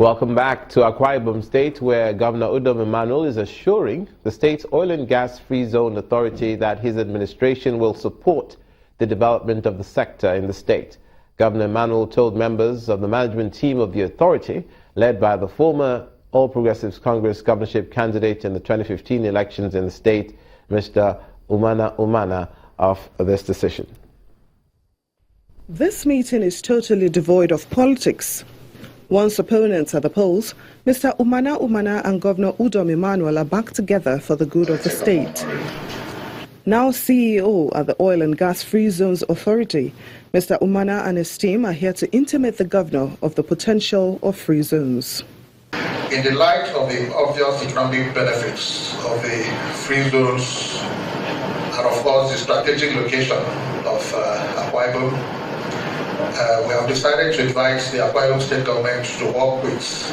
Welcome back to Akwa Ibom State, where Governor Emmanuel is assuring the state's oil and gas free zone authority that his administration will support the development of the sector in the state. Governor Emmanuel told members of the management team of the authority, led by the former All Progressives Congress governorship candidate in the 2015 elections in the state, Mr. Umana, of this decision. This meeting is totally devoid of politics. Once opponents at the polls, Mr. Umana and Governor Emmanuel are back together for the good of the state. Now CEO at the Oil and Gas Free Zones Authority, Mr. Umana and his team are here to intimate the governor of the potential of free zones. In the light of the obvious economic benefits of the free zones and of course the strategic location of Akwa Ibom, we have decided to invite the Akwa Ibom State government to work with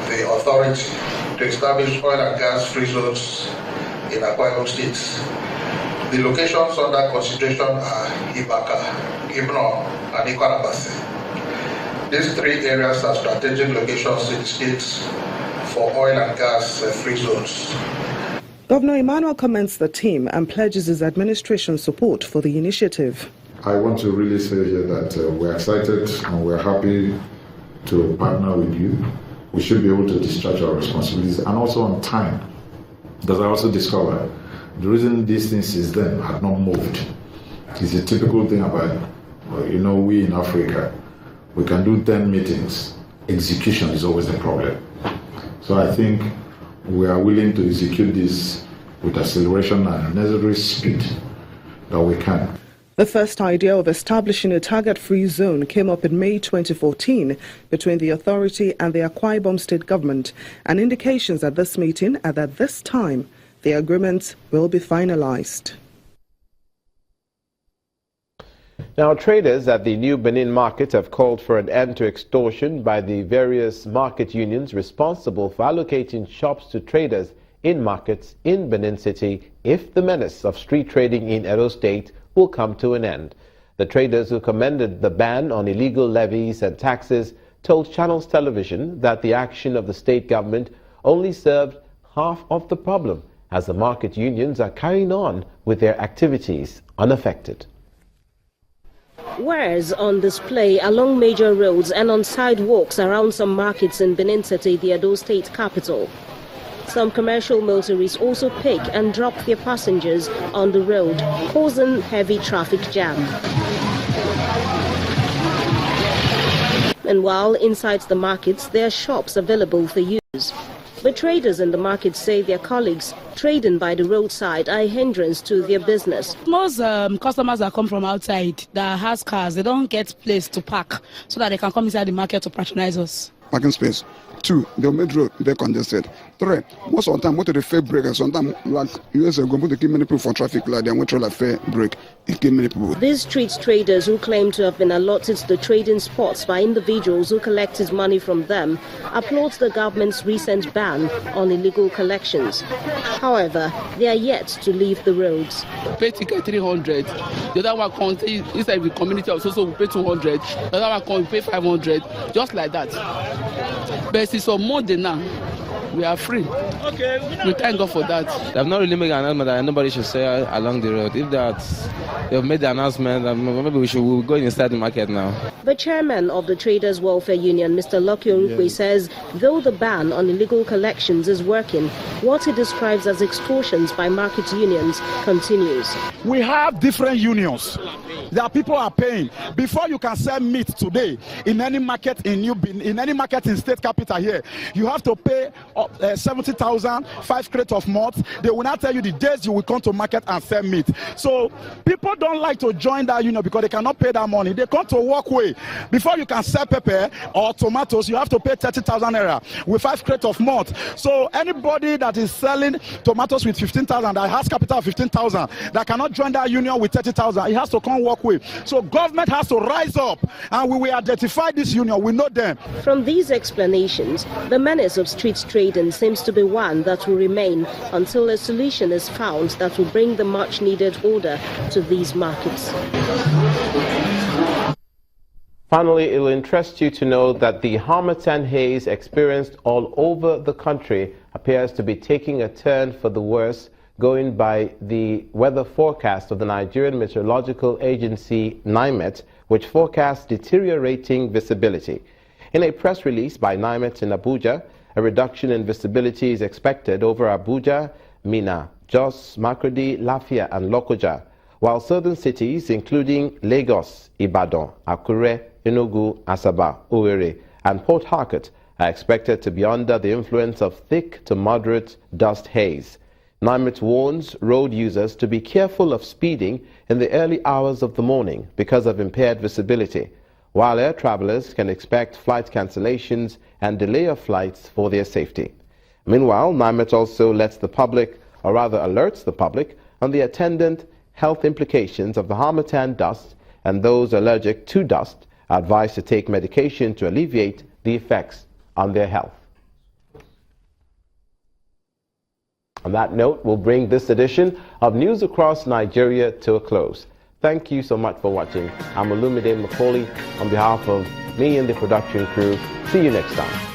the authority to establish oil and gas free zones in Akwa Ibom State. The locations under consideration are Ibaka, Ibno, and Ikwarabase. These three areas are strategic locations in the states for oil and gas free zones. Governor Emmanuel commends the team and pledges his administration's support for the initiative. I want to really say here that we're excited and we're happy to partner with you. We should be able to discharge our responsibilities and also on time. Because I also discovered the reason these things since then had not moved is a typical thing about, we in Africa, we can do 10 meetings. Execution is always the problem. So I think we are willing to execute this with acceleration and necessary speed that we can. The first idea of establishing a target-free zone came up in May 2014 between the authority and the Akwa Ibom State government, and indications at this meeting are that this time the agreement will be finalized. Now, traders at the new Benin market have called for an end to extortion by the various market unions responsible for allocating shops to traders in markets in Benin City if the menace of street trading in Edo State will come to an end. The traders who commended the ban on illegal levies and taxes told Channels Television that the action of the state government only served half of the problem, as the market unions are carrying on with their activities unaffected. Wares on display along major roads and on sidewalks around some markets in Benin City, the Edo State capital. Some commercial motorists also pick and drop their passengers on the road, causing heavy traffic jam. And while inside the markets, there are shops available for use. But traders in the market say their colleagues trading by the roadside are a hindrance to their business. Most customers that come from outside that has cars, they don't get place to park so that they can come inside the market to patronize us. Parking space. 2, the main road, they're congested. 3, most of the time, what the fair break, sometimes like US are going to keep many people for traffic light, they want to like fair break, it keep many people. These street traders who claim to have been allotted the trading spots by individuals who collected money from them applaud the government's recent ban on illegal collections. However, they are yet to leave the roads. Pay ticket 300, the other one comes inside the community also we pay 200, the other one comes we pay 500, just like that. But it's on Monday now. We are free. Okay. We thank God for that. They have not really made an announcement that nobody should say along the road. If they have made the announcement, maybe we'll go inside the market now. The chairman of the Traders Welfare Union, Mr. Lucky Orukwe, says though the ban on illegal collections is working, what he describes as extortions by market unions continues. We have different unions that people are paying. Before you can sell meat today in any market in any market in state capital here, you have to pay 70,000, 5 crates of malt. They will not tell you the days you will come to market and sell meat. So people don't like to join that union because they cannot pay that money. They come to walkway. Before you can sell pepper or tomatoes, you have to pay 30,000 naira with 5 crates of malt. So anybody that is selling tomatoes with 15,000, that has capital of 15,000, that cannot join that union with 30,000, he has to come walkway. So government has to rise up, and we will identify this union. We know them. From these explanations, the menace of street trading seems to be one that will remain until a solution is found that will bring the much needed order to these markets. Finally, it will interest you to know that the Harmattan haze experienced all over the country appears to be taking a turn for the worse, going by the weather forecast of the Nigerian Meteorological Agency, NIMET, which forecasts deteriorating visibility. In a press release by NIMET in Abuja, a reduction in visibility is expected over Abuja, Minna, Jos, Makurdi, Lafia and Lokoja, while southern cities including Lagos, Ibadan, Akure, Enugu, Asaba, Owerri and Port Harcourt are expected to be under the influence of thick to moderate dust haze. NIMET warns road users to be careful of speeding in the early hours of the morning because of impaired visibility, while air travelers can expect flight cancellations and delay of flights for their safety. Meanwhile, NIMET also lets the public, or rather alerts the public, on the attendant health implications of the Harmattan dust, and those allergic to dust are advised to take medication to alleviate the effects on their health. On that note, we'll bring this edition of News Across Nigeria to a close. Thank you so much for watching. I'm Olumide Macaulay on behalf of me and the production crew. See you next time.